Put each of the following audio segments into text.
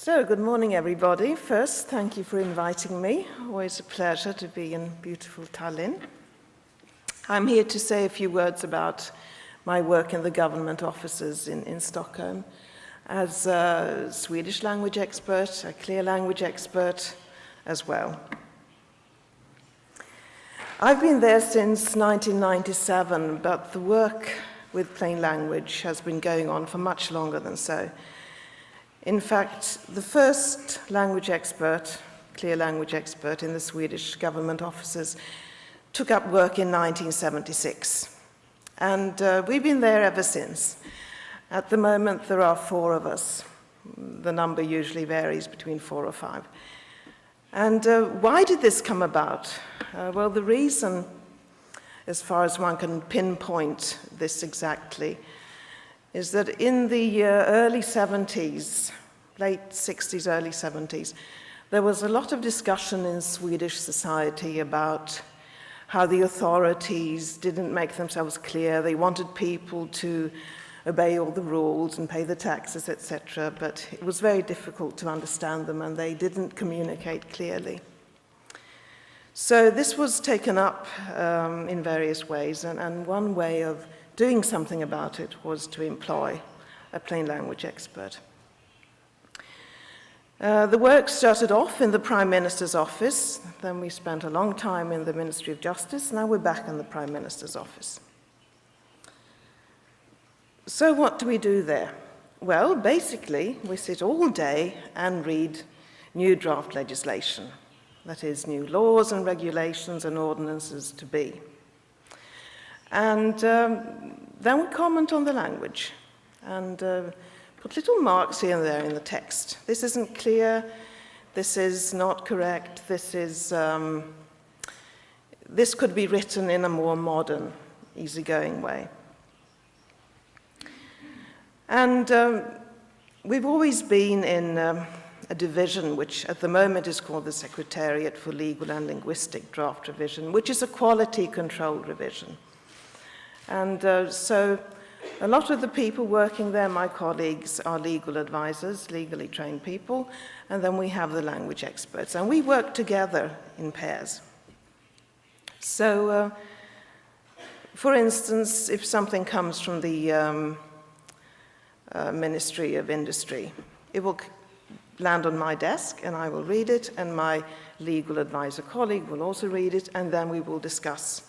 So, good morning, everybody. First, thank you for inviting me. Always a pleasure to be in beautiful Tallinn. I'm here to say a few words about my work in the government offices in Stockholm as a Swedish language expert, a clear language expert as well. I've been there since 1997, but the work with plain language has been going on for much longer than so. In fact, the first language expert, clear language expert in the Swedish government offices took up work in 1976. And we've been there ever since. At the moment, there are 4 of us. The number usually varies between 4 or 5. And why did this come about? Well, the reason, as far as one can pinpoint this exactly, is that in the early 70s, late 60s, early 70s, there was a lot of discussion in Swedish society about how the authorities didn't make themselves clear. They wanted people to obey all the rules and pay the taxes, etc., but it was very difficult to understand them and they didn't communicate clearly. So this was taken up in various ways, and one way of doing something about it was to employ a plain language expert. The work started off in the Prime Minister's office, then we spent a long time in the Ministry of Justice, now we're back in the Prime Minister's office. So what do we do there? Well, basically, we sit all day and read new draft legislation, that is, new laws and regulations and ordinances to be. And then we comment on the language and put little marks here and there in the text. This isn't clear, this is not correct, this could be written in a more modern, easygoing way. And we've always been in a division which at the moment is called the Secretariat for Legal and Linguistic Draft Revision, which is a quality control revision. And so a lot of the people working there, my colleagues, are legal advisors, legally trained people, and then we have the language experts. And we work together in pairs. So, for instance, if something comes from the Ministry of Industry, it will land on my desk and I will read it, and my legal advisor colleague will also read it, and then we will discuss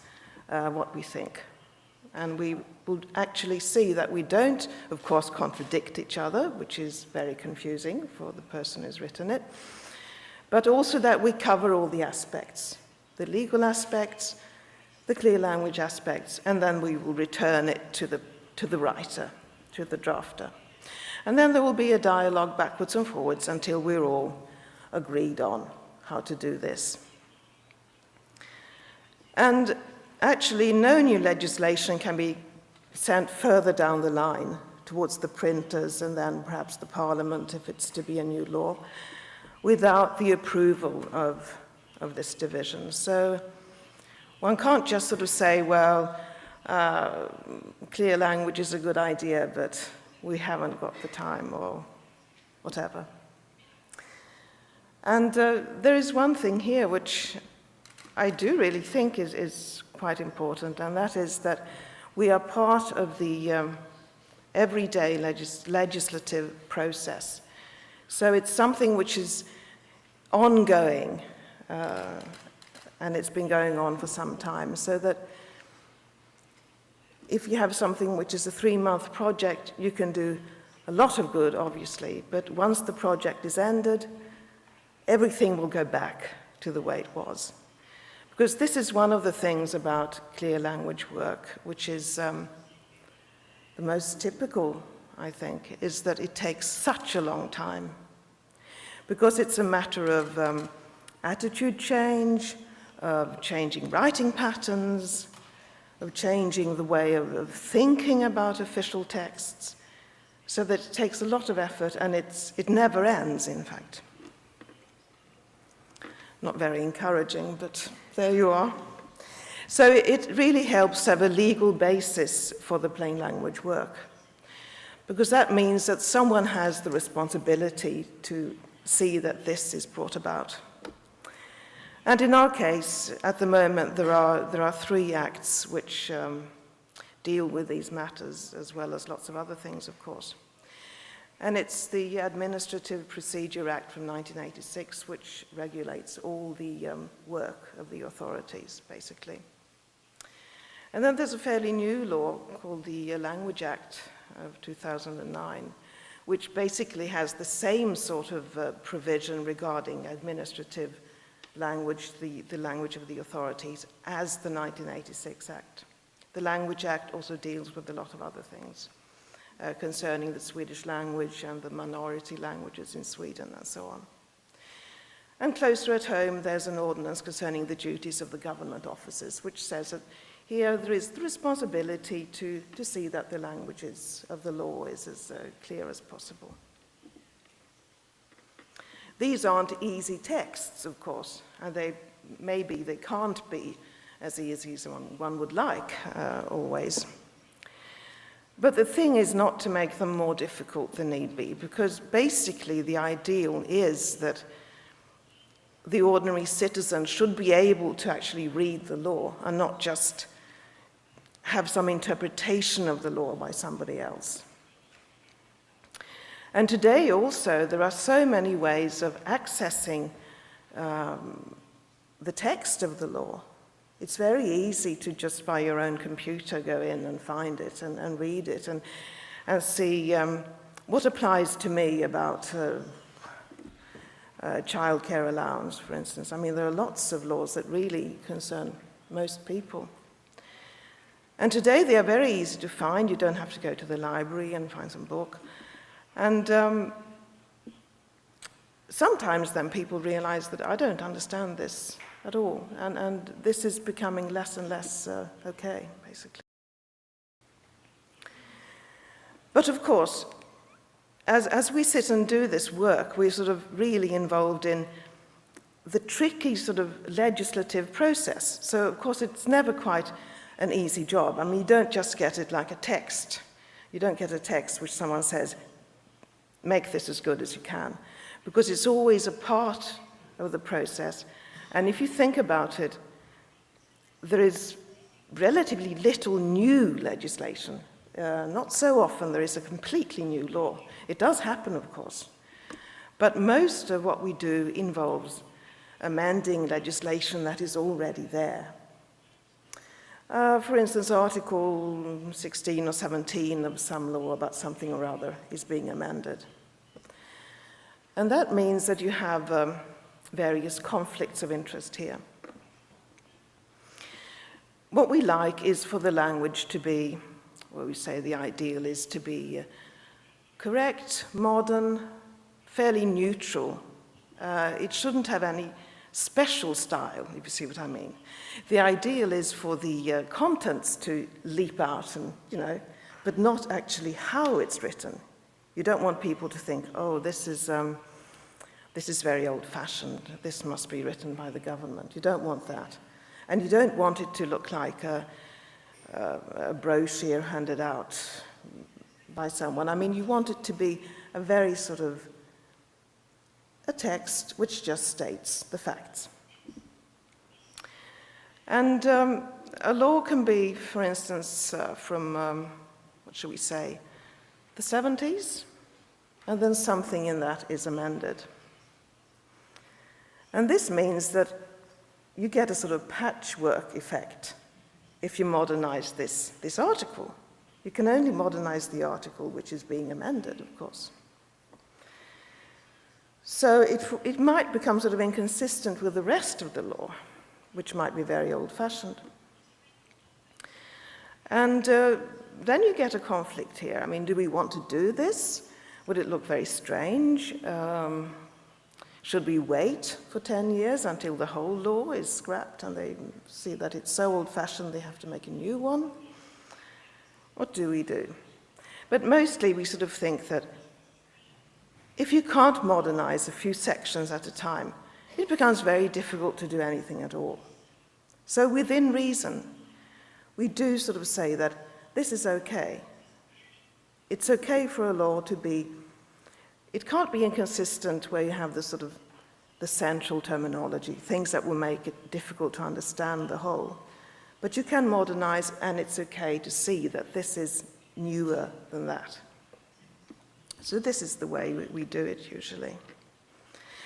what we think. And we will actually see that we don't, of course, contradict each other, which is very confusing for the person who's written it, but also that we cover all the aspects, the legal aspects, the clear language aspects, and then we will return it to the writer, to the drafter. And then there will be a dialogue backwards and forwards until we're all agreed on how to do this. And actually, no new legislation can be sent further down the line towards the printers and then perhaps the Parliament if it's to be a new law, without the approval of this division. So one can't just sort of say, well, clear language is a good idea, but we haven't got the time or whatever. And there is one thing here which I do really think is quite important, and that is that we are part of the everyday legislative process. So it's something which is ongoing, and it's been going on for some time, so that if you have something which is a 3-month project, you can do a lot of good, obviously, but once the project is ended, everything will go back to the way it was. Because this is one of the things about clear language work, which is the most typical, I think, is that it takes such a long time. Because it's a matter of attitude change, of changing writing patterns, of changing the way of thinking about official texts, so that it takes a lot of effort and it never ends, in fact. Not very encouraging, but there you are. So it really helps to have a legal basis for the plain language work, because that means that someone has the responsibility to see that this is brought about. And in our case, at the moment, there are 3 acts which deal with these matters, as well as lots of other things, of course. And it's the Administrative Procedure Act from 1986, which regulates all the work of the authorities, basically. And then there's a fairly new law called the Language Act of 2009, which basically has the same sort of provision regarding administrative language, the language of the authorities, as the 1986 Act. The Language Act also deals with a lot of other things concerning the Swedish language and the minority languages in Sweden and so on. And closer at home, there's an ordinance concerning the duties of the government officers, which says that here there is the responsibility to see that the languages of the law is as clear as possible. These aren't easy texts, of course, and they can't be as easy as one would like, always. But the thing is not to make them more difficult than need be, because basically the ideal is that the ordinary citizen should be able to actually read the law and not just have some interpretation of the law by somebody else. And today also there are so many ways of accessing the text of the law. It's very easy to just by your own computer go in and find it and read it and see what applies to me about childcare allowance, for instance. I mean, there are lots of laws that really concern most people. And today they are very easy to find. You don't have to go to the library and find some book. And sometimes then people realize that I don't understand this at all, and this is becoming less and less okay, basically. But of course, as we sit and do this work, we're sort of really involved in the tricky sort of legislative process. So of course it's never quite an easy job. I mean, you don't just get it like a text. You don't get a text which someone says, make this as good as you can, because it's always a part of the process. And if you think about it, there is relatively little new legislation. Not so often there is a completely new law. It does happen, of course. But most of what we do involves amending legislation that is already there. For instance, Article 16 or 17 of some law about something or other is being amended. And that means that you have various conflicts of interest here. What we like is for the language to be, well, we say the ideal is to be correct, modern, fairly neutral. It shouldn't have any special style, if you see what I mean. The ideal is for the contents to leap out and, but not actually how it's written. You don't want people to think, oh, this is very old-fashioned. This must be written by the government. You don't want that. And you don't want it to look like a brochure handed out by someone. I mean, you want it to be a very sort of a text which just states the facts. And a law can be, for instance, from, what shall we say, the 70s, and then something in that is amended. And this means that you get a sort of patchwork effect if you modernize this article. You can only modernize the article which is being amended, of course. So it might become sort of inconsistent with the rest of the law, which might be very old-fashioned. And then you get a conflict here. I mean, do we want to do this? Would it look very strange? Should we wait for 10 years until the whole law is scrapped and they see that it's so old-fashioned they have to make a new one? What do we do? But mostly we sort of think that if you can't modernize a few sections at a time, it becomes very difficult to do anything at all. So within reason, we do sort of say that this is okay. It's okay for a law to be it can't be inconsistent where you have the sort of the central terminology, things that will make it difficult to understand the whole. But you can modernize, and it's okay to see that this is newer than that. So this is the way we do it usually.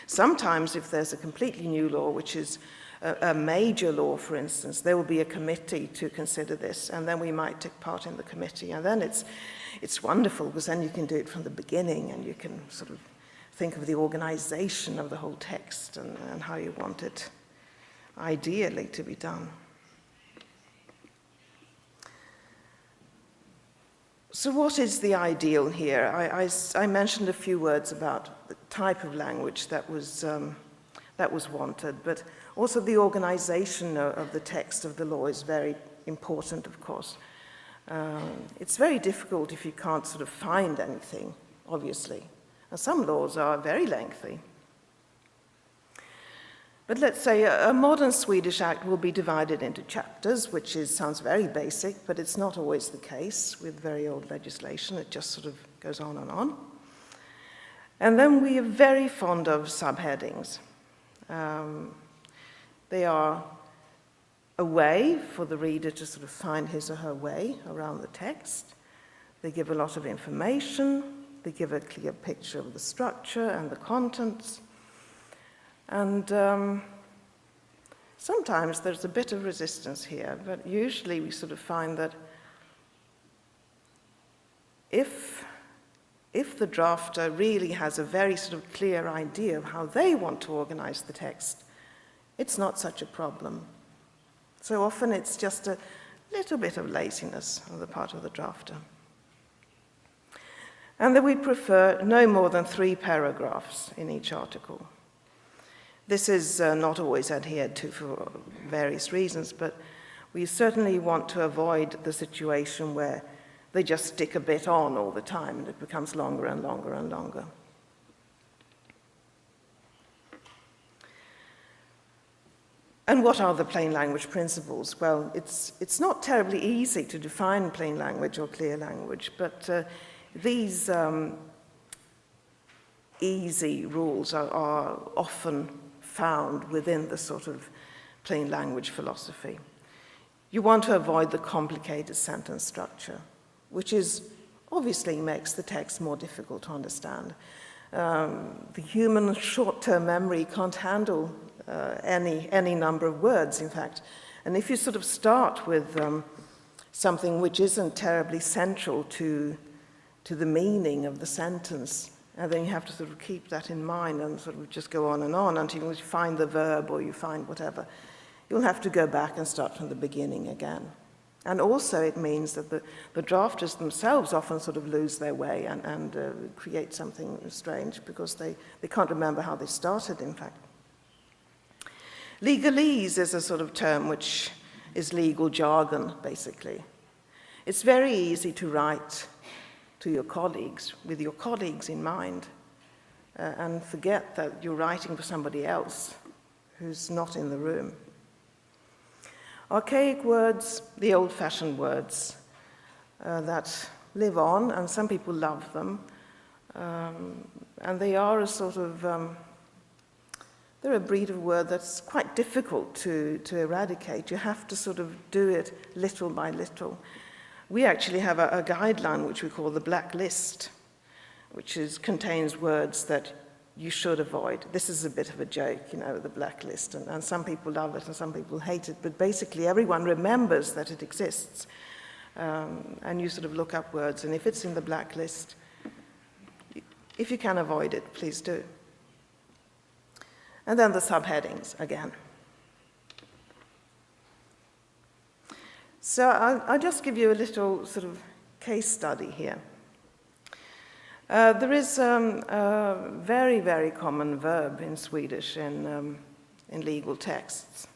Sometimes if there's a completely new law, which is a major law, for instance, there will be a committee to consider this, and then we might take part in the committee. And then it's wonderful, because then you can do it from the beginning, and you can sort of think of the organization of the whole text and how you want it ideally to be done. So what is the ideal here? I mentioned a few words about the type of language that was wanted, but also the organization of the text of the law is very important, of course. It's very difficult if you can't sort of find anything, obviously. And some laws are very lengthy. But let's say a modern Swedish Act will be divided into chapters, which sounds very basic, but it's not always the case with very old legislation. It just sort of goes on and on. And then we are very fond of subheadings. They are a way for the reader to sort of find his or her way around the text. They give a lot of information. They give a clear picture of the structure and the contents. And sometimes there's a bit of resistance here, but usually we sort of find that if the drafter really has a very sort of clear idea of how they want to organize the text, it's not such a problem. So often it's just a little bit of laziness on the part of the drafter. And that we prefer no more than 3 paragraphs in each article. This is not always adhered to for various reasons, but we certainly want to avoid the situation where they just stick a bit on all the time and it becomes longer and longer and longer. And what are the plain language principles? Well, it's not terribly easy to define plain language or clear language, but these easy rules are often found within the sort of plain language philosophy. You want to avoid the complicated sentence structure, which obviously makes the text more difficult to understand. The human short-term memory can't handle any number of words, in fact. And if you sort of start with something which isn't terribly central to the meaning of the sentence, and then you have to sort of keep that in mind and sort of just go on until you find the verb or you find whatever. You'll have to go back and start from the beginning again. And also it means that the drafters themselves often sort of lose their way and create something strange because they can't remember how they started, in fact. Legalese is a sort of term which is legal jargon, basically. It's very easy to write to your colleagues, with your colleagues in mind, and forget that you're writing for somebody else who's not in the room. Archaic words, the old-fashioned words that live on, and some people love them, and they are a sort of, they're a breed of word that's quite difficult to eradicate. You have to sort of do it little by little. We actually have a guideline which we call the black list, which contains words that you should avoid. This is a bit of a joke, the black list, and some people love it and some people hate it, but basically everyone remembers that it exists. And you sort of look up words, and if it's in the black list, if you can avoid it, please do. And then the subheadings again. So I'll just give you a little sort of case study here. There is a very, very common verb in Swedish in legal texts.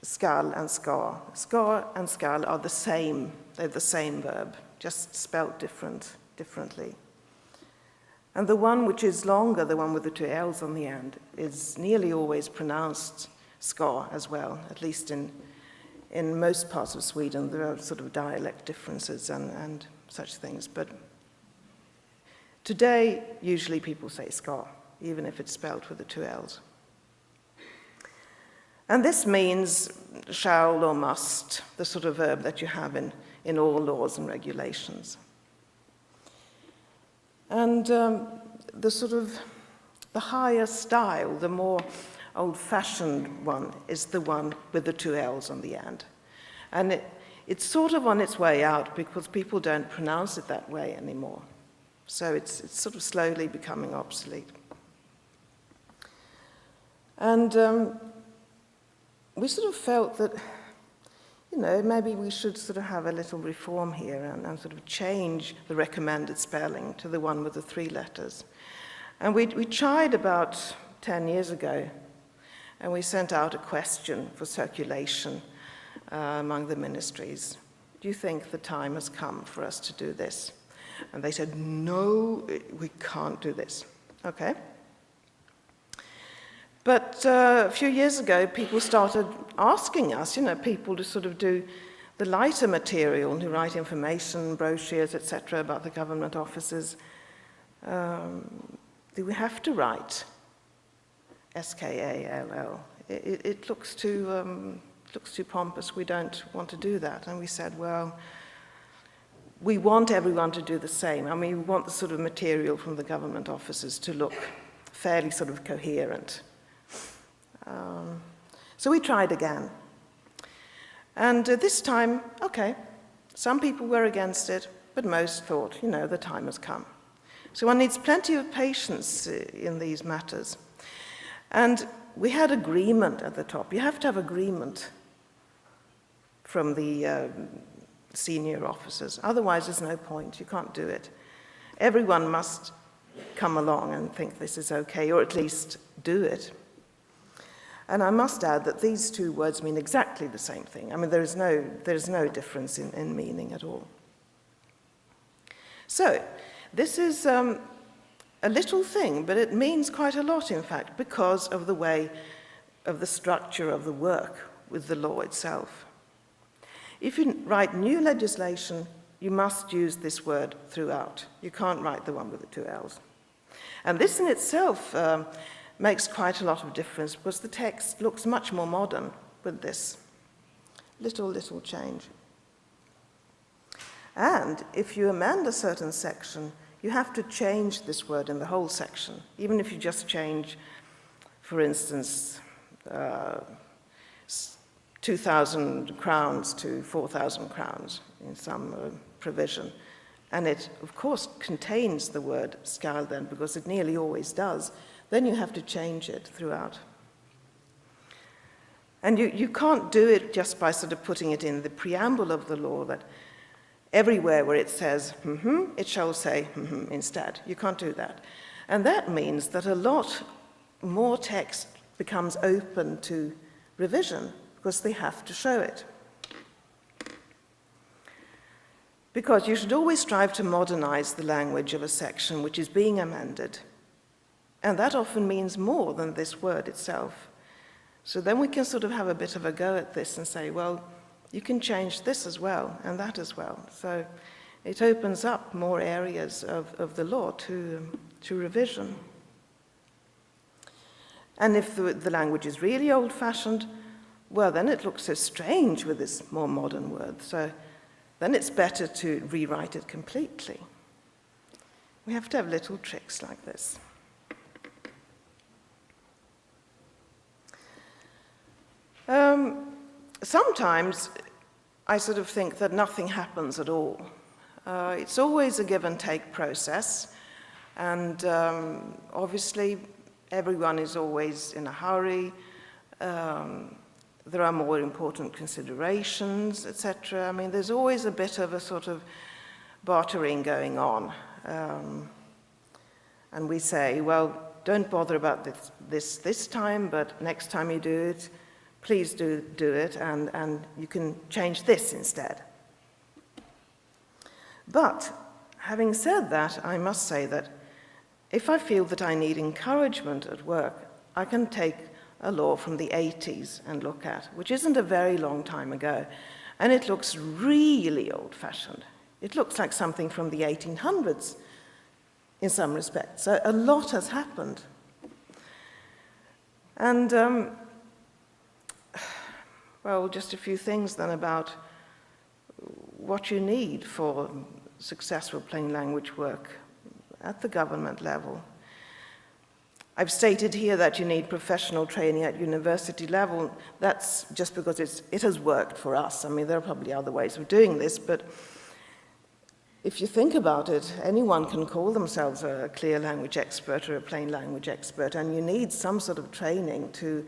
Skall and ska. Ska and skall are the same. They're the same verb, just spelt differently. And the one which is longer, the one with the 2 L's on the end, is nearly always pronounced ska as well, at least in most parts of Sweden. There are sort of dialect differences and such things, but Today, usually people say ska, even if it's spelled with the two L's. And this means shall or must, the sort of verb that you have in all laws and regulations. And the higher style, the more old-fashioned one, is the one with the two L's on the end. And it's sort of on its way out because people don't pronounce it that way anymore. So it's sort of slowly becoming obsolete. And we sort of felt that, maybe we should sort of have a little reform here and sort of change the recommended spelling to the one with the three letters. And we tried about 10 years ago, and we sent out a question for circulation among the ministries. Do you think the time has come for us to do this? And they said, no, we can't do this. Okay. But a few years ago, people started asking us, people to sort of do the lighter material, to write information, brochures, etc., about the government offices. Do we have to write S-K-A-L-L? It looks too pompous. We don't want to do that. And we said, well, we want everyone to do the same. I mean, we want the sort of material from the government offices to look fairly sort of coherent. So we tried again. And this time, okay, some people were against it, but most thought, the time has come. So one needs plenty of patience in these matters. And we had agreement at the top. You have to have agreement from the senior officers. Otherwise, there's no point. You can't do it. Everyone must come along and think this is okay, or at least do it. And I must add that these two words mean exactly the same thing. I mean, there's no difference in meaning at all. So, this is a little thing, but it means quite a lot, in fact, because of the way of the structure of the work with the law itself. If you write new legislation, you must use this word throughout. You can't write the one with the two L's. And this in itself makes quite a lot of difference because the text looks much more modern with this little change. And if you amend a certain section, you have to change this word in the whole section, even if you just change, for instance, 2,000 crowns to 4,000 crowns in some provision. And it, of course, contains the word skall then, because it nearly always does. Then you have to change it throughout. And you can't do it just by sort of putting it in the preamble of the law that everywhere where it says, it shall say, instead. You can't do that. And that means that a lot more text becomes open to revision because they have to show it. Because you should always strive to modernize the language of a section which is being amended. And that often means more than this word itself. So then we can sort of have a bit of a go at this and say, well, you can change this as well and that as well. So it opens up more areas of the law to revision. And if the language is really old-fashioned, well, then it looks so strange with this more modern word. So then it's better to rewrite it completely. We have to have little tricks like this. Sometimes I sort of think that nothing happens at all. It's always a give and take process, and obviously everyone is always in a hurry. There are more important considerations, etc. I mean, there's always a bit of a sort of bartering going on. And we say, well, don't bother about this time, but next time you do it, please do it, and you can change this instead. But having said that, I must say that if I feel that I need encouragement at work, I can take a law from the 80s and look at, which isn't a very long time ago, and it looks really old-fashioned. It looks like something from the 1800s in some respects. So a lot has happened. And, well, just a few things then about what you need for successful plain language work at the government level. I've stated here that you need professional training at university level. That's just because it has worked for us. I mean, there are probably other ways of doing this, but if you think about it, anyone can call themselves a clear language expert or a plain language expert, and you need some sort of training to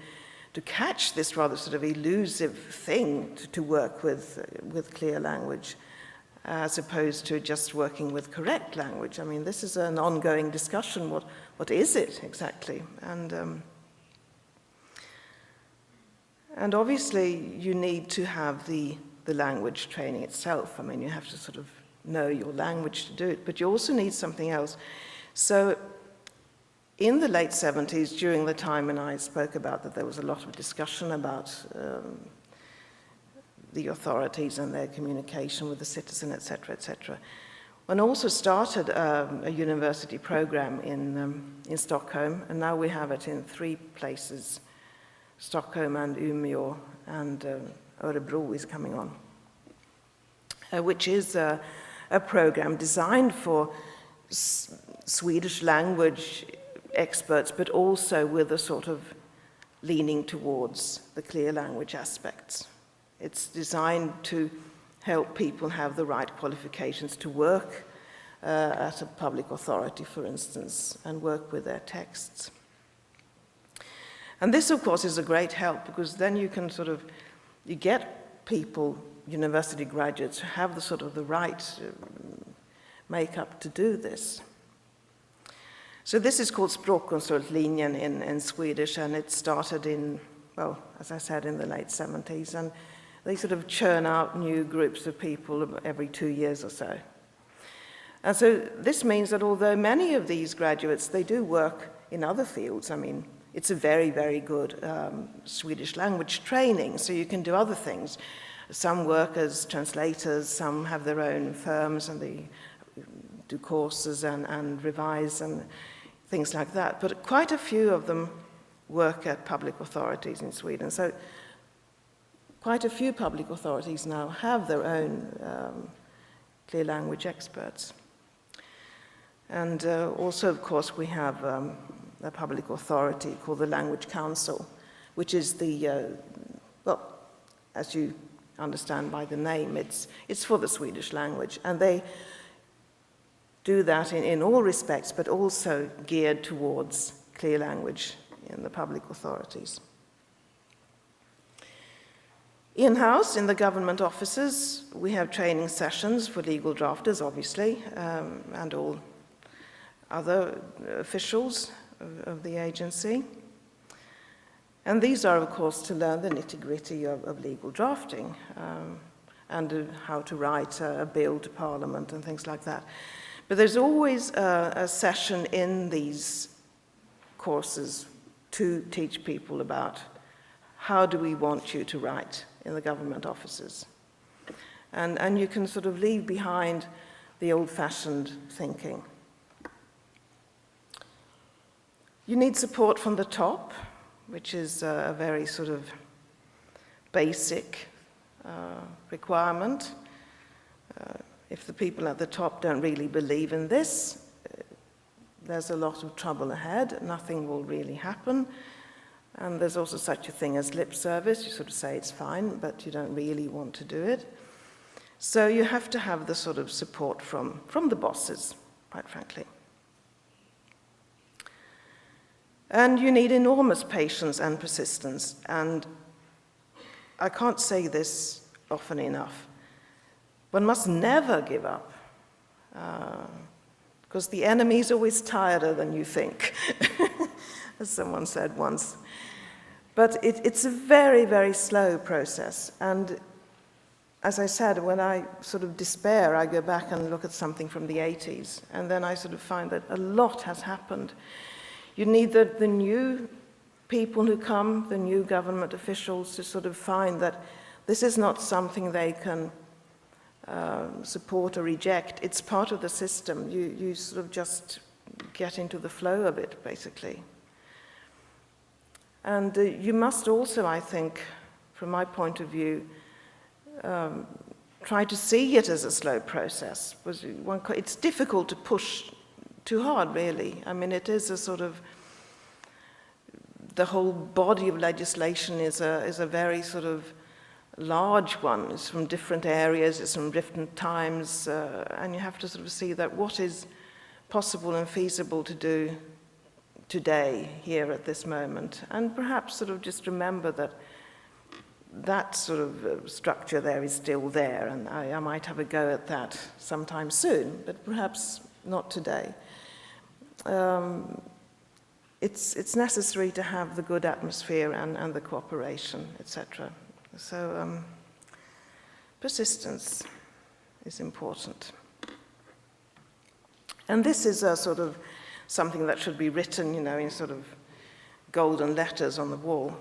catch this rather sort of elusive thing to work with clear language, as opposed to just working with correct language. I mean, this is an ongoing discussion. What is it exactly? And obviously, you need to have the language training itself. I mean, you have to sort of know your language to do it, but you also need something else. So in the late 70s, during the time when I spoke about that there was a lot of discussion about the authorities and their communication with the citizen, etc., etc., one also started a university program in Stockholm, and now we have it in 3 places, Stockholm and Umeå, and Örebro is coming on, which is a program designed for Swedish language experts, but also with a sort of leaning towards the clear language aspects. It's designed to help people have the right qualifications to work at a public authority, for instance, and work with their texts. And this, of course, is a great help, because then you can you get people, university graduates, who have the right makeup to do this. So this is called Språkkonsultlinjen in Swedish, and it started in, well, as I said, in the late 70s, and they churn out new groups of people every 2 years or so. And so this means that although many of these graduates, they do work in other fields, I mean, it's a very, very good Swedish language training, so you can do other things. Some work as translators, some have their own firms, and they do courses and revise and things like that. But quite a few of them work at public authorities in Sweden. So quite a few public authorities now have their own clear language experts. And also, of course, we have a public authority called the Language Council, which is the, well, as you understand by the name, it's for the Swedish language. And they do that in all respects, but also geared towards clear language in the public authorities. In-house, in the government offices, we have training sessions for legal drafters, obviously, and all other officials of the agency. And these are, of course, to learn the nitty-gritty of legal drafting and how to write a bill to Parliament and things like that. But there's always a session in these courses to teach people about how do we want you to write in the government offices. And you can leave behind the old-fashioned thinking. You need support from the top, which is a very basic requirement. If the people at the top don't really believe in this, there's a lot of trouble ahead. Nothing will really happen. And there's also such a thing as lip service. You say it's fine, but you don't really want to do it. So you have to have the support from the bosses, quite frankly. And you need enormous patience and persistence. And I can't say this often enough. One must never give up, because the enemy is always tireder than you think, as someone said once. But it's a very, very slow process. And as I said, when I despair, I go back and look at something from the 80s, and then I find that a lot has happened. You need the new people who come, the new government officials, to find that this is not something they can support or reject. It's part of the system. You just get into the flow of it, basically. And you must also, I think, from my point of view, try to see it as a slow process. It's difficult to push too hard, really. I mean, it is a sort of, the whole body of legislation is a very sort of large one. It's from different areas, it's from different times, and you have to sort of see that what is possible and feasible to do today, here at this moment, and perhaps sort of just remember that that sort of structure there is still there, and I might have a go at that sometime soon, but perhaps not today. It's necessary to have the good atmosphere and the cooperation, etc. So persistence is important. And this is a sort of something that should be written, you know, in sort of golden letters on the wall.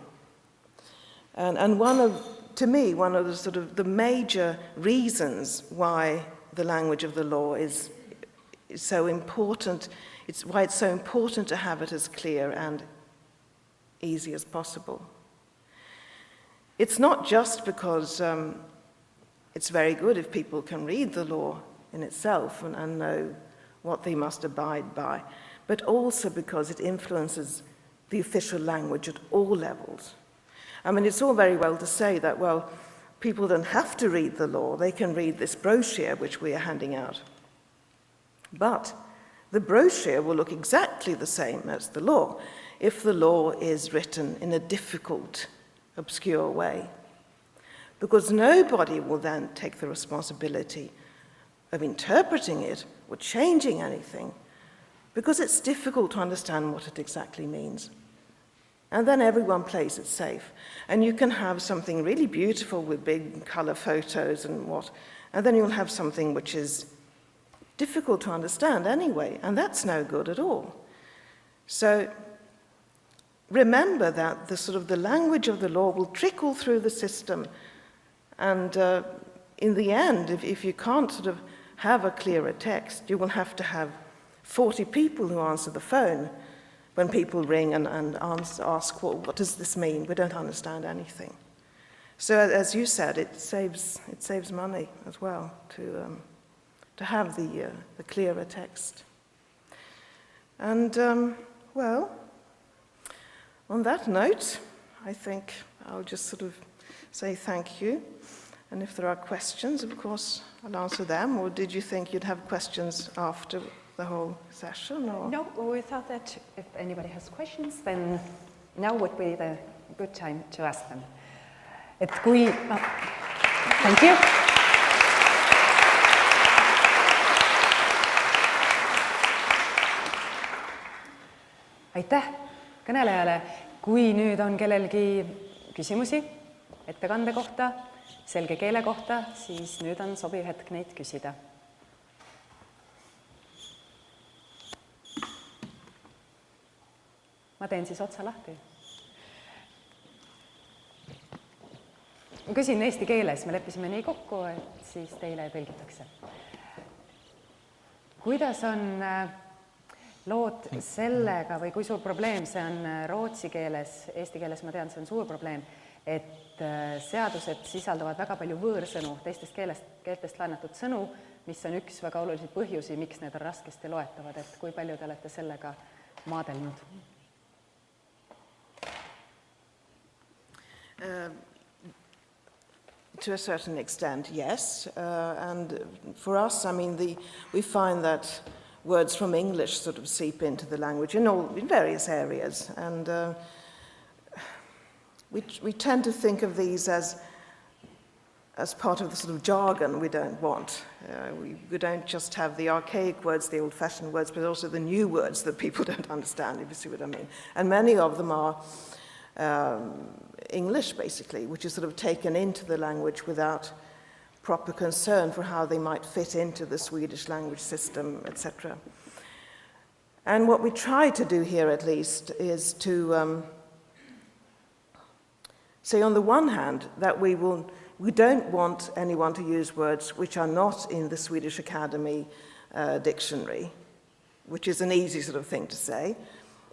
And to me, one of the sort of the major reasons why the language of the law is so important, why it's so important to have it as clear and easy as possible. It's not just because it's very good if people can read the law in itself and know what they must abide by, but also because it influences the official language at all levels. I mean, it's all very well to say that, well, people don't have to read the law, they can read this brochure which we are handing out. But the brochure will look exactly the same as the law if the law is written in a difficult, obscure way. Because nobody will then take the responsibility of interpreting it or changing anything, because it's difficult to understand what it exactly means. And then everyone plays it safe. And you can have something really beautiful with big color photos and then you'll have something which is difficult to understand anyway, and that's no good at all. So remember that the language of the law will trickle through the system, and in the end, if you can't sort of have a clearer text, you will have to have 40 people who answer the phone when people ring and ask, well, what does this mean? We don't understand anything. So as you said, it saves money as well to have the clearer text. And, well, on that note, I think I'll just sort of say thank you. And if there are questions, of course, I'll answer them. Or did you think you'd have questions after the whole session? Or? No, we thought that if anybody has questions, then now would be the good time to ask them. Thank you. Aitäh kõnelejale. Kui nüüd on kellelgi küsimusi ettekande kohta, selge keele kohta, siis nüüd on sobiv hetk neid küsida. Ma teen siis otsa lahti. Ma küsin eesti keeles, me leppisime nii kokku, et siis teile tõlgitakse. Kuidas on lood sellega või kui suur probleem see on rootsi keeles, eesti keeles ma tean, see on suur probleem, et seadused sisaldavad väga palju võõrsõnu, teistest keeltest laenatud sõnu, mis on üks väga olulisi põhjusi, miks need on raskesti loetavad, et kui palju te olete sellega maadelnud? To a certain extent, yes. And for us, I mean, we find that words from English sort of seep into the language in various areas. And we tend to think of these as part of the sort of jargon we don't want. We don't just have the archaic words, the old-fashioned words, but also the new words that people don't understand, if you see what I mean. And many of them are English, basically, which is sort of taken into the language without proper concern for how they might fit into the Swedish language system, etc. And what we try to do here, at least, is to say, on the one hand, that we don't want anyone to use words which are not in the Swedish Academy dictionary, which is an easy sort of thing to say,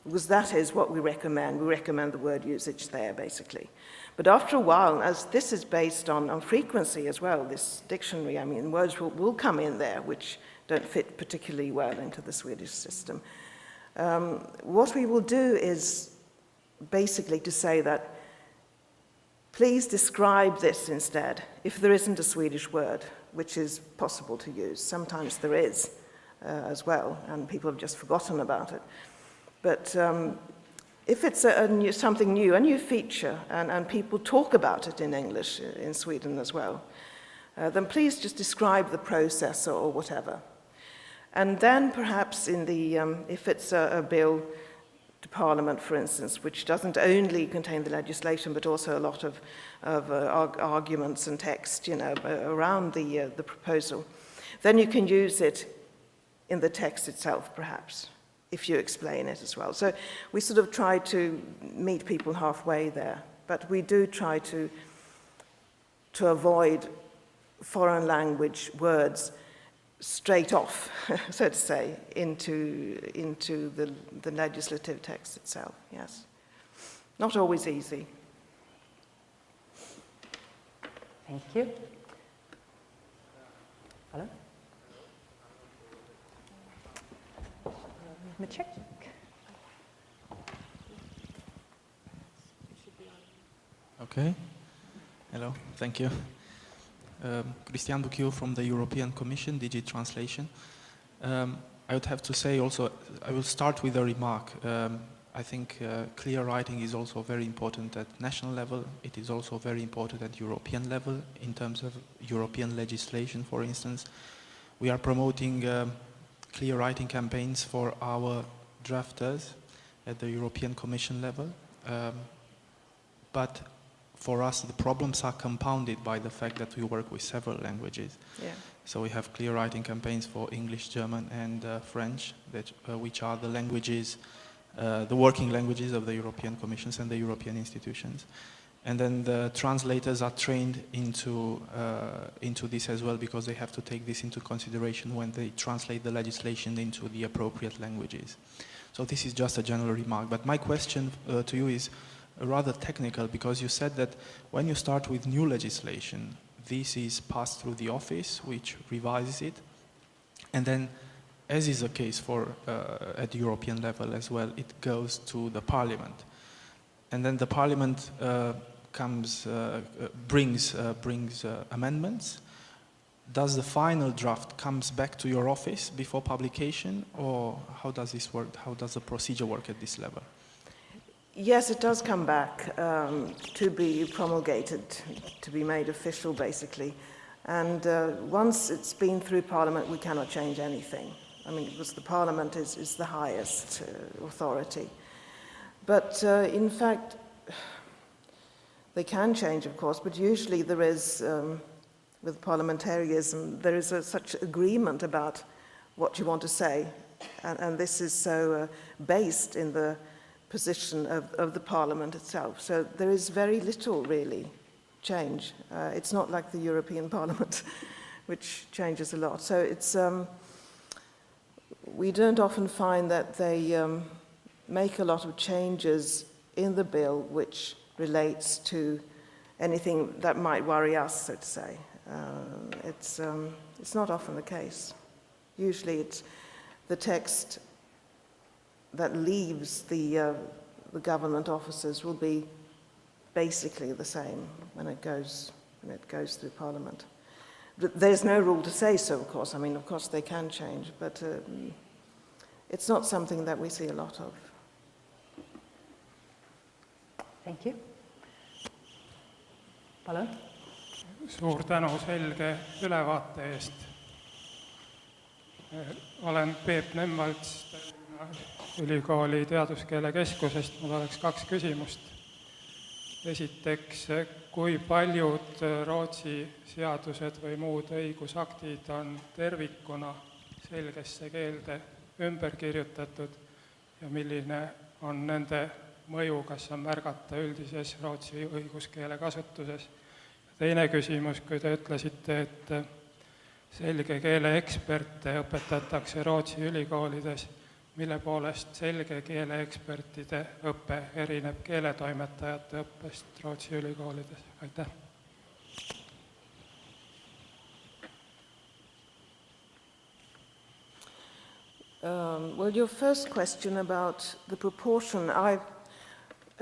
because that is what we recommend. We recommend the word usage there, basically. But after a while, as this is based on frequency as well, this dictionary, I mean, words will come in there which don't fit particularly well into the Swedish system. What we will do is basically to say that please describe this instead, if there isn't a Swedish word, which is possible to use. Sometimes there is as well, and people have just forgotten about it. But if it's something new, a new feature, and people talk about it in English in Sweden as well, then please just describe the process or whatever. And then perhaps in the, if it's a bill to Parliament, for instance, which doesn't only contain the legislation, but also a lot of arguments and text, around the proposal, then you can use it in the text itself, perhaps, if you explain it as well. So we sort of try to meet people halfway there, but we do try to avoid foreign language words straight off, so to say, into the legislative text itself, yes. Not always easy. Thank you. Hello? Let me check. Okay. Hello, thank you. Christian Bukiu from the European Commission, DG Translation. I would have to say also, I will start with a remark. I think clear writing is also very important at national level. It is also very important at European level in terms of European legislation, for instance. We are promoting clear writing campaigns for our drafters at the European Commission level. But for us, the problems are compounded by the fact that we work with several languages. Yeah. So we have clear writing campaigns for English, German, and French, which are the languages, the working languages of the European Commissions and the European institutions. And then the translators are trained into this as well, because they have to take this into consideration when they translate the legislation into the appropriate languages. So this is just a general remark. But my question to you is rather technical, because you said that when you start with new legislation, this is passed through the office, which revises it, and then, as is the case for at European level as well, it goes to the Parliament, and then the Parliament brings amendments. Does the final draft comes back to your office before publication, or how does this work? How does the procedure work at this level? Yes, it does come back to be promulgated, to be made official, basically. And once it's been through Parliament, we cannot change anything. I mean, because the Parliament is the highest authority. But in fact, they can change, of course, but usually there is, with parliamentarism, there is such agreement about what you want to say. And this is so based in the position of the Parliament itself. So there is very little, really, change. It's not like the European Parliament, which changes a lot. So it's, we don't often find that they make a lot of changes in the bill which relates to anything that might worry us, so to say. It's not often the case. Usually it's the text that leaves the government offices will be basically the same when it goes through Parliament. But there's no rule to say so, of course. I mean, of course they can change, but it's not something that we see a lot of. Thank you. Palun. Suur tänu selge ülevaate eest. Olen Peep Nemvalts Ülikooli Teaduskeele Keskusest. Mul oleks 2 küsimust. Esiteks, kui paljud Rootsi seadused või muud õigusaktid on tervikuna selgesse keelde ümber kirjutatud ja milline on nende mõju, kas on märgata üldises Rootsi õiguskeele kasutuses? Teine küsimus, kui te ütlesite, et selge keele eksperte õpetatakse Rootsi ülikoolides, mille poolest selge keeleekspertide õpe erineb keeletoimetajate õppest Rootsi ülikoolides? Aitäh! Well, your first question about the proportion, I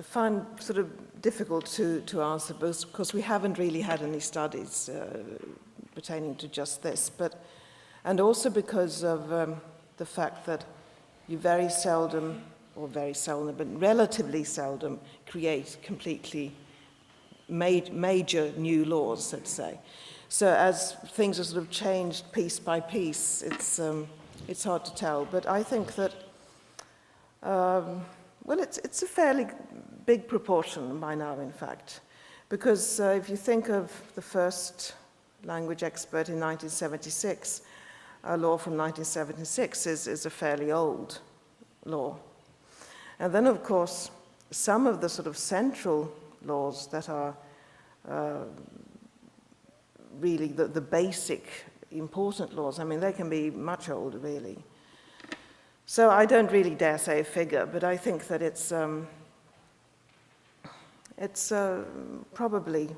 find sort of difficult to answer, because we haven't really had any studies pertaining to just this, and also because of the fact that you very seldom, but relatively seldom, create completely major new laws, let's say. So as things are sort of changed piece by piece, it's hard to tell. But I think that, well, it's a fairly big proportion by now, in fact, because if you think of the first language expert in 1976, a law from 1976 is a fairly old law. And then, of course, some of the sort of central laws that are really the basic important laws, I mean, they can be much older, really. So I don't really dare say a figure, but I think that it's probably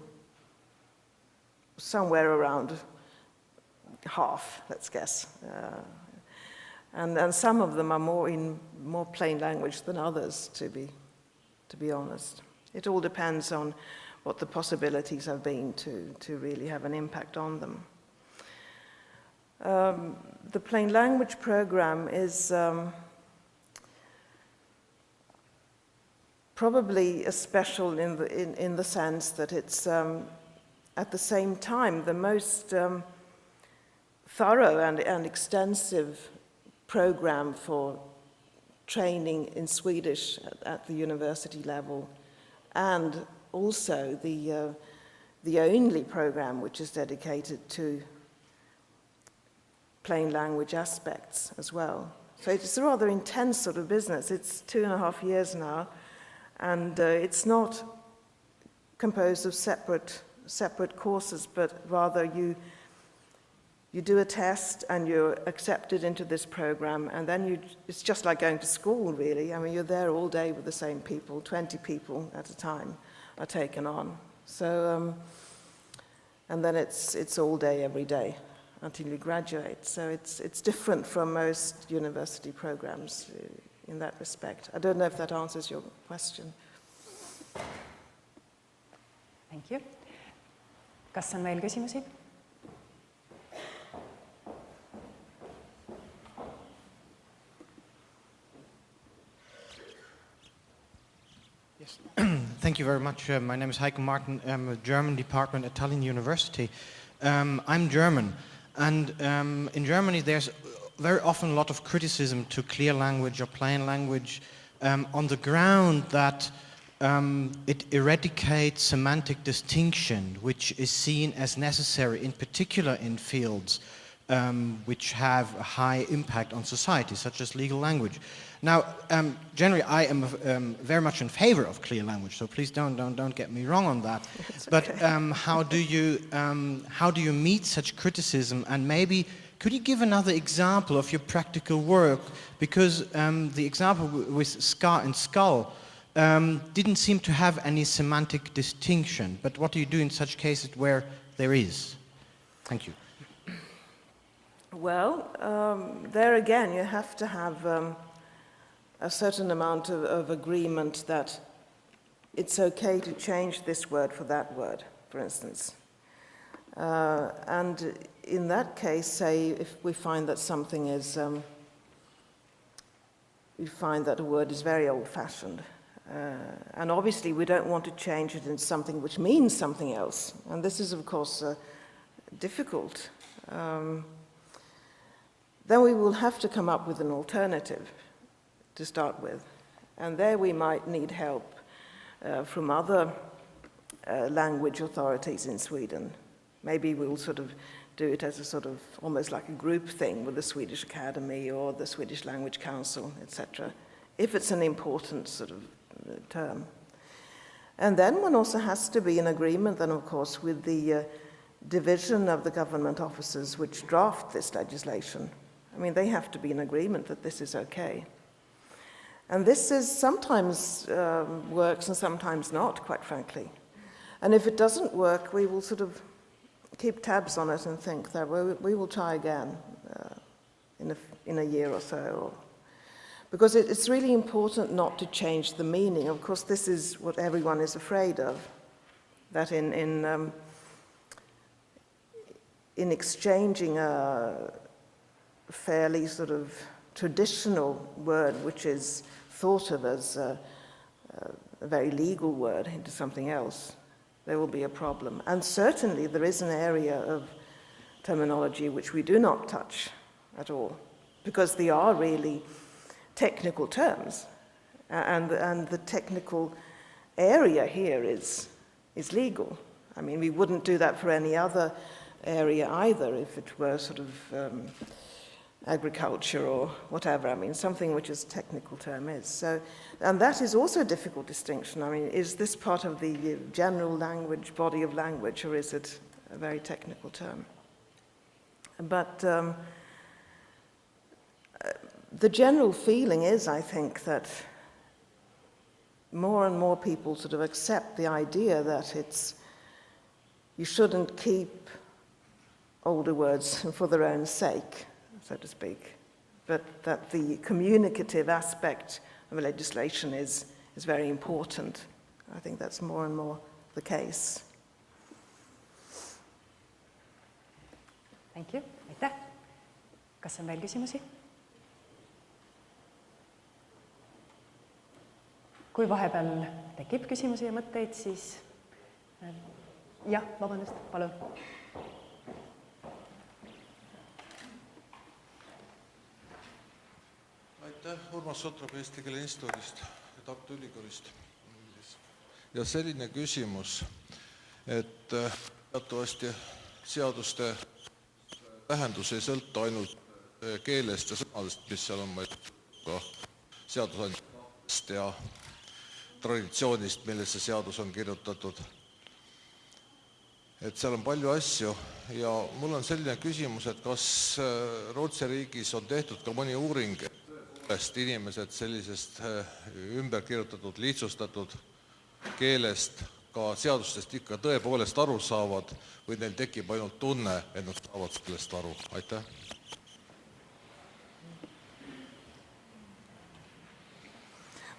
somewhere around half, let's guess. And some of them are more plain language than others, to be honest. It all depends on what the possibilities have been to really have an impact on them. The plain language program is probably a special in the sense that it's at the same time the most thorough and extensive program for training in Swedish at the university level, and also the only program which is dedicated to plain language aspects as well. So it's a rather intense sort of business. It's 2.5 years now, and it's not composed of separate courses, but rather you do a test and you're accepted into this program, and then it's just like going to school, really. I mean, you're there all day with the same people. 20 people at a time are taken on. So, and then it's all day, every day, until you graduate. So it's different from most university programs in that respect. I don't know if that answers your question. Thank you. Kas on veel küsimusi? Yes. Thank you very much. My name is Heike Martin. I'm a German department at Tallinn University. I'm German, and in Germany there's very often a lot of criticism to clear language or plain language on the ground that it eradicates semantic distinction, which is seen as necessary, in particular in fields which have a high impact on society, such as legal language. Now, generally, I am very much in favor of clear language, so please don't get me wrong on that. But how do you meet such criticism? And maybe could you give another example of your practical work? Because the example with scar and skull didn't seem to have any semantic distinction. But what do you do in such cases where there is? Thank you. Well, there again, you have to have a certain amount of agreement that it's okay to change this word for that word, for instance. And in that case, say, if we find that something is, we find that a word is very old-fashioned, and obviously we don't want to change it into something which means something else. And this is, of course, difficult. Then we will have to come up with an alternative to start with. And there we might need help from other language authorities in Sweden. Maybe we'll sort of do it as a sort of almost like a group thing with the Swedish Academy or the Swedish Language Council, etc., if it's an important sort of term. And then one also has to be in agreement then, of course, with the division of the government officers which draft this legislation. I mean, they have to be in agreement that this is okay. And this is sometimes works and sometimes not, quite frankly. And if it doesn't work, we will sort of keep tabs on it and think that we will try again in a year or so. Because it's really important not to change the meaning. Of course, this is what everyone is afraid of, that in exchanging a fairly sort of traditional word, which is thought of as a very legal word, into something else, there will be a problem. And certainly there is an area of terminology which we do not touch at all, because they are really technical terms, and the technical area here is legal. I mean, we wouldn't do that for any other area either if it were sort of agriculture or whatever. I mean, something which is technical term is. So, and that is also a difficult distinction. I mean, is this part of the general language, body of language, or is it a very technical term? But the general feeling is, I think, that more and more people sort of accept the idea that you shouldn't keep older words for their own sake, so to speak, but that the communicative aspect of legislation is very important. I think that's more and more the case. Thank you. Aitäh. Kas on veel küsimusi? Kui vahepeal tekib küsimusi ja mõtteid, siis jah, vabandust, palun. Aitäh, Urmas Sotrop Eesti Keele Instituudist ja Tartu Ülikoolist. Ja selline küsimus, et teatavasti seaduste tähendus ei sõltu ainult keelest ja sõnadest, mis seal on, vaid ka seadusandjast ja traditsioonist, millesse seadus on kirjutatud. Et seal on palju asju ja mul on selline küsimus, et kas Rootsi riigis on tehtud ka mõni uuring, et inimesed sellisest ümberkirjutatud, lihtsustatud keelest ka seadustest ikka tõepoolest aru saavad või neil tekib ainult tunne, et nad saavad sellest aru? Aitäh.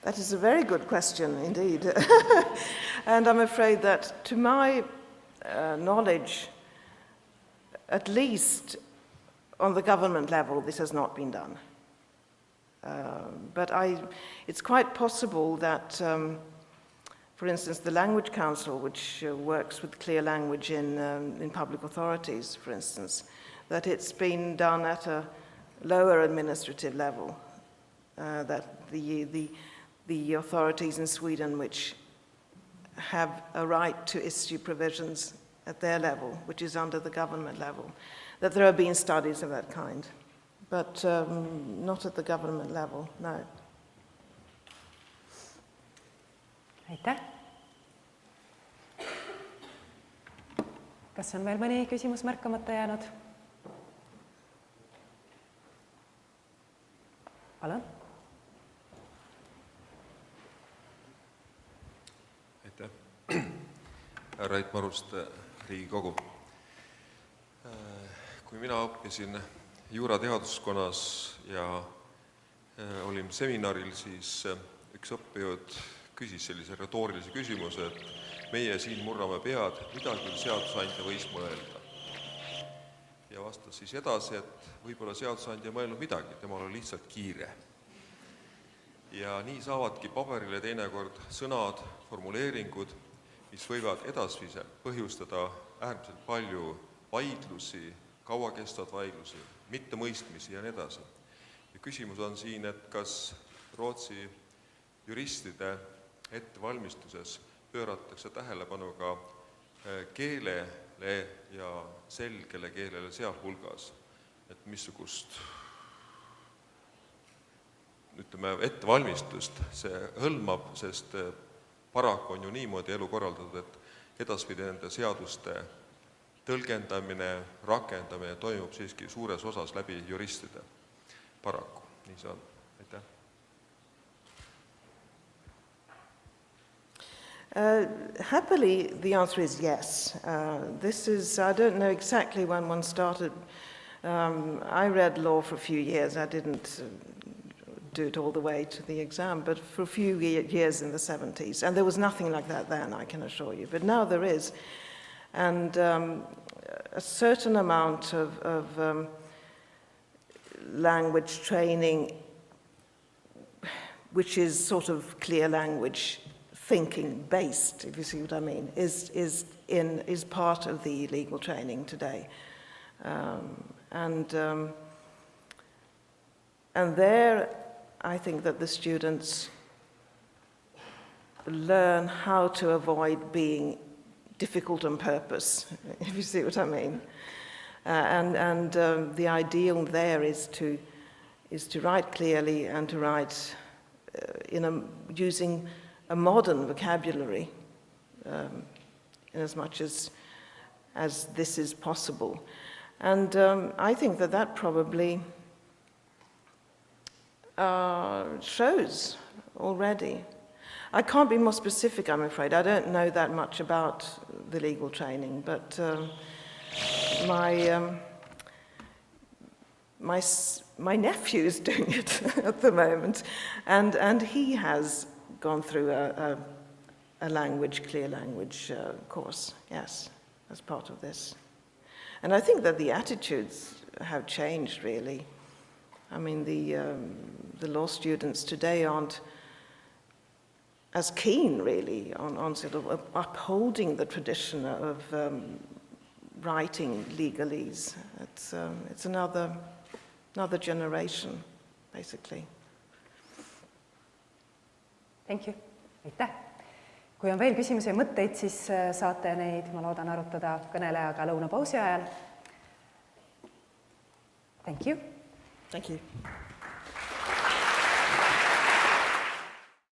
That is a very good question indeed. And I'm afraid that to my knowledge, at least on the government level, this has not been done. But it's quite possible that, for instance, the Language Council, which works with clear language in public authorities, for instance, that it's been done at a lower administrative level, that the authorities in Sweden which have a right to issue provisions at their level, which is under the government level, that there have been studies of that kind, but not at the government level, no. Aitäh. Kas on veel mõni küsimus märkamata jäänud? Palun. Rait Marust, Riigikogu. Kui mina õppisin juurateaduskonnas ja olin seminaril, siis üks õppejõud küsis sellise retoorilise küsimuse, et meie siin murrame pead, mida küll seadusandja võis mõelda. Ja vastas siis edasi, et võib-olla seadusandja mõelnud midagi, temal oli lihtsalt kiire. Ja nii saavadki paberile teinekord sõnad, formuleeringud, mis võivad edasvise põhjustada äärmiselt palju vaidlusi, kauakestvad vaidlusi, mittemõistmisi ja nii edasi. Ja küsimus on siin, et kas Rootsi juristide ettevalmistuses pööratakse tähelepanu ka keelele ja selgele keelele sealhulgas, et missugust ettevalmistust see hõlmab, sest paraku on ju niimoodi elu korraldatud, et edaspidi nende seaduste tõlgendamine, rakendamine toimub siiski suures osas läbi juristide. Paraku, nii see on. Aitäh. Happily, the answer is yes. This is, I don't know exactly when one started. I read law for a few years. I didn't do it all the way to the exam, but for a few years in the 70s. And there was nothing like that then, I can assure you. But now there is. And a certain amount of language training, which is sort of clear language thinking based, if you see what I mean, is part of the legal training today. And there, I think that the students learn how to avoid being difficult on purpose, if you see what I mean. The ideal there is to write clearly and to write using a modern vocabulary, in as much as this is possible. And I think that probably shows already. I can't be more specific, I'm afraid. I don't know that much about the legal training, but my nephew is doing it at the moment, and he has gone through a clear language course, yes, as part of this. And I think that the attitudes have changed, really. I mean, the law students today aren't as keen, really, on sort of upholding the tradition of writing legalese. It's another generation, basically. Thank you. Aitäh. Kui on veel küsimusi ja mõtteid, siis saate neid, ma loodan, arutada kõnelejaga lõunapausi ajal. Thank you. Thank you.